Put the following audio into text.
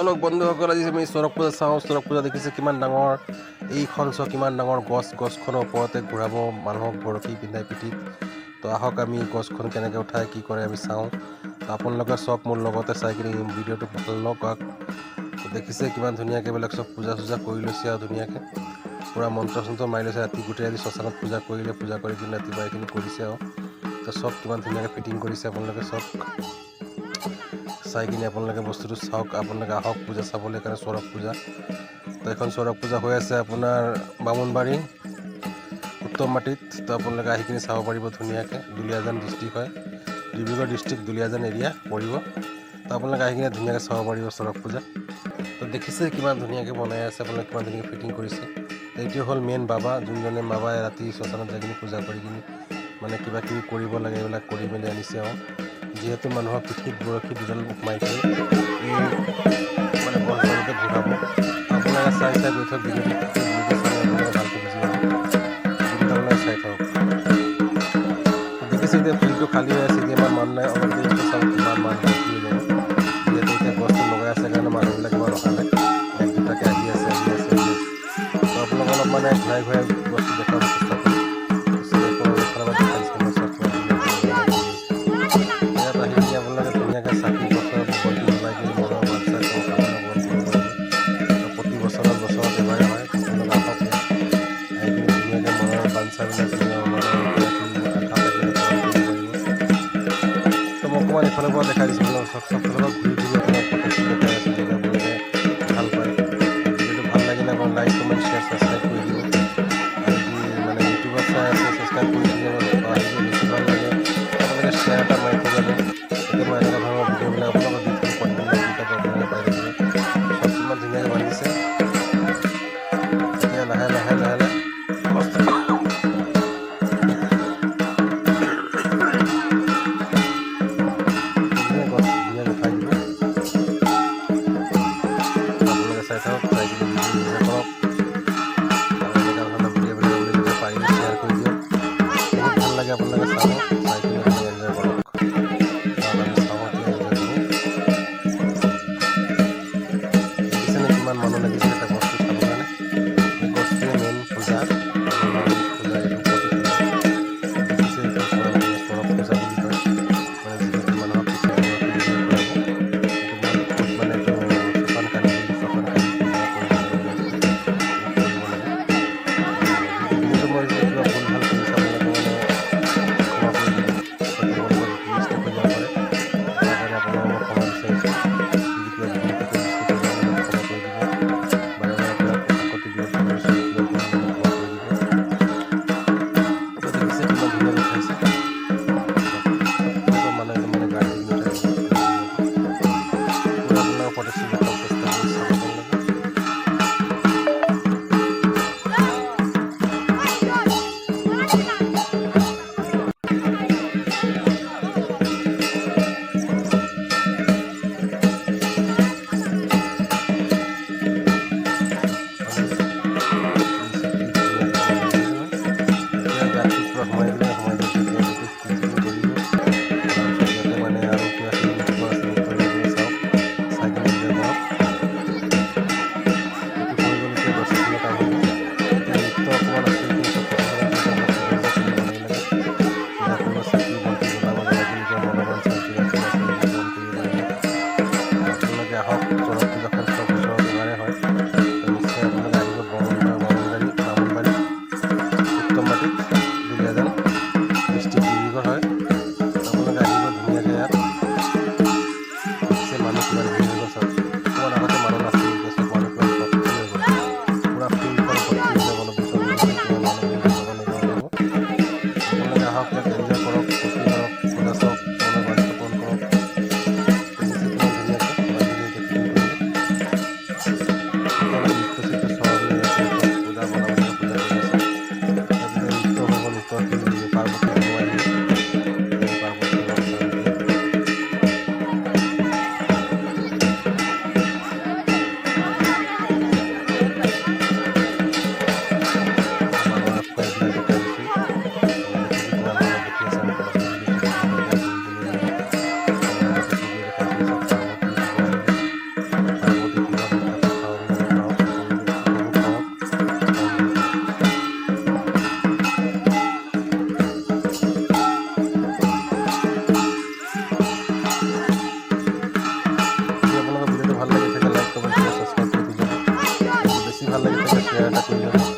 অলপ বন্ধুসকল আজি আমি চৰক পূজা চাওঁ। চৰক পূজা দেখিছে কিমান ডাঙৰ এইখন চ কিমান ডাঙৰ গছখনৰ ওপৰতে ঘূৰাব মানুহক বৰশী পিন্ধাই পিঠিত। তো আহক আমি গছখন কেনেকৈ উঠাই কি কৰে আমি চাওঁ। আপোনালোকে চব মোৰ লগতে চাই কিনি ভিডিঅ'টো ভাল লওক। দেখিছে কিমান ধুনীয়াকৈ এইবিলাক চব পূজা চূজা কৰি লৈছে আৰু ধুনীয়াকৈ পূৰা মন্ত্ৰ চন্ত্ৰ মাৰি লৈছে। ৰাতি গোটেই ৰাতি শ্মশানত পূজা কৰিলে, পূজা কৰি কিনে ৰাতিপুৱা এইখিনি কৰিছে আৰু তো চব কিমান ধুনীয়াকৈ ফিটিং কৰিছে। আপোনালোকে চব চাই কিনে আপোনালোকে বস্তুটো চাওক। আপোনালোকে আহক পূজা চাবলৈ কাৰণে চৰক পূজা। তো এখন চৰক পূজা হৈ আছে আপোনাৰ বামুণবাৰী উত্তৰ মাটিত। তো আপোনালোকে আহি কিনে চাব পাৰিব ধুনীয়াকৈ। দুলীয়াজান ডিষ্ট্ৰিক্ট হয়, ডিব্ৰুগড় ডিষ্ট্ৰিক্ট দুলীয়াজান এৰিয়া পৰিব। তো আপোনালোকে আহি কিনে ধুনীয়াকৈ চাব পাৰিব চৰক পূজা। তো দেখিছে কিমান ধুনীয়াকৈ বনাই আছে, আপোনালোকে কিমান ধুনীয়াকৈ ফিটিং কৰিছে। তো এইটো হ'ল মেইন বাবা, যোনজনে বাবাই ৰাতি শ্মশানত যাই কিনি পূজা কৰি কিনি মানে কিবা কিবি কৰিব লাগে এইবিলাক কৰি মেলি আনিছে আৰু যিহেতু মানুহৰ পিঠিত বৰশী দুডাল মাৰি কৰি এই মানে গছডালতে ঘূৰাব। আপোনালোকে চাই চাই গৈ থাকক ভিডিঅ'টো চালে আপোনালোকে ভালকৈ বুজি পাব। ভিডিঅ'টো আপোনালোকে চাই থাকক। দেখিছে এতিয়া ফিল্ডটো খালী হৈ আছে, এতিয়া ইমান মানুহ নাই। অলপ দেৰি পিছত চাব কিমান মানুহ ভৰ্তি হৈ যাব। যিহেতু এতিয়া গছটো লগাই আছে কাৰণে মানুহবিলাক ইমান ৰখা নাই, এক দুটাকৈ আহি আছে। তো আপোনালোকে অলপ মানে ঘূৰাই ঘূৰাই গছটো দেখাব চেষ্টা কৰিম। আপোনালোকে ধুনীয়াকৈ চাকি গছৰ বন্তি জ্বলাই কিনি মনৰ বাচ্ছা কামনা পূৰণ কৰিব পাৰিব। প্ৰতি বছৰত এবাৰে হয়। আপোনালোকে আহক আহি কিনি ধুনীয়াকৈ মনৰ বাঞ্ছাবিলাক মনৰ আশা থাকিলে পূৰণ কৰিব পাৰিব। তো মই অকণমান ইফালৰ পৰা দেখাই দিছোঁ। চবফালৰ পৰা ঘূৰি ঘূৰি আপোনাৰ প্ৰটেকশ্যন দেখাই আছোঁ যাতে আপোনালোকে ভাল পায়। ভিডিঅ'টো ভাল লাগিলে আপোনাৰ লাইক কমেণ্ট শ্বেয়াৰ ছাবস্ক্ৰাইব কৰি দিব। আৰু যদি মানে ইউটিউবত চাই আছে ছাবস্ক্ৰাইব কৰি দিব। বেছি ভাল লাগে আপোনালোকে শ্বেয়াৰ এটা মাৰি থৈ যাব। তেতিয়া মই এনেকুৱা ধৰণৰ ভিডিঅ'বিলাক আপোনালোকক দি থাকোঁ, কণ্টেণ্টবিলাক দি থাকোঁ, আপোনালোকে পাই থাকিব। চব কিমান ধুনীয়াকৈ বান্ধিছে। এতিয়া লাহে লাহে লাহে লাহে গছ ধুনীয়াকৈ উঠাই দিব। আপোনালোকে চাই থাকক, চাই কিনি ভিডিঅ' এনজয় কৰক। আৰু এনেকুৱা ধৰণৰ ভিডিঅ'বিলাক আপুনি যদি পাৰিলে শ্বেয়াৰ কৰি দিয়ক। বহুত ভাল লাগে আপোনালোকে চাব, চাই কিনি আপুনি এনজয় কৰক। আমি চাওঁ এতিয়া এনজয় কৰোঁ। দেখিছেনে কিমান মানুহ লাগিছে এটা বস্তু চাবৰ কাৰণে। এই গছটোৱে মেইন পূজা, পূজা এইটো প্ৰতিক্ৰিয়া। দেখিছে এইটো কিমান চৰক পূজা বুলি কয়। মানে যিহেতু মানুহক পিঠিত বৰশী দিবলৈ ঘূৰাব। এইটো মানে এইটো শ্মশান কালী বুলি, শ্মশান কালী পূজা কৰিব লাগে এই বস্তু কৰিব লাগে। যদি ভিডিঅ'টো মই যদি কিবা ভুল ভাল কৰিছোঁ আপোনালোকে মানে ক্ষমা কৰি দিব। হয়তো মোৰ লগত মিষ্টেক হৈ যাব পাৰে, তাৰ কাৰণে আপোনালোকক মই ক্ষমা বিচাৰিছোঁ। যদি কিবা ভুলকৈ কৈ দিছোঁ তেতিয়াহ'লে মোক ক্ষমা কৰি দিব। বাৰে বাৰে আপোনাক কাকতি বিৰত কৰিছোঁ, কিবা ভুল হ'লে মোক ক্ষমা কৰি দিব। তো দেখিছে কিমান ধুনীয়াকৈ উঠাইছে। চব মানুহে মানে গাড়ী কিনি উঠাই আছে ধুনীয়াকৈ। পূৰা আপোনালোকৰ প্ৰটেকশ্যন দেখাব চেষ্টা কৰি চাব আপোনালোকে। এতিয়া গাঁতটোত পূৰা সোমাই দিলে সোমাই দিছে। এতিয়া গোটেই ফিটিং চিটিং কৰিব। তাৰপিছত ইয়াতে মানে আৰু কিবা কিবি লিখিব আছে লিখি কিনে চাওক, চাই কিনে এনজয় কৰক। শ্বেয়াৰ এটা কৰি ল'ব।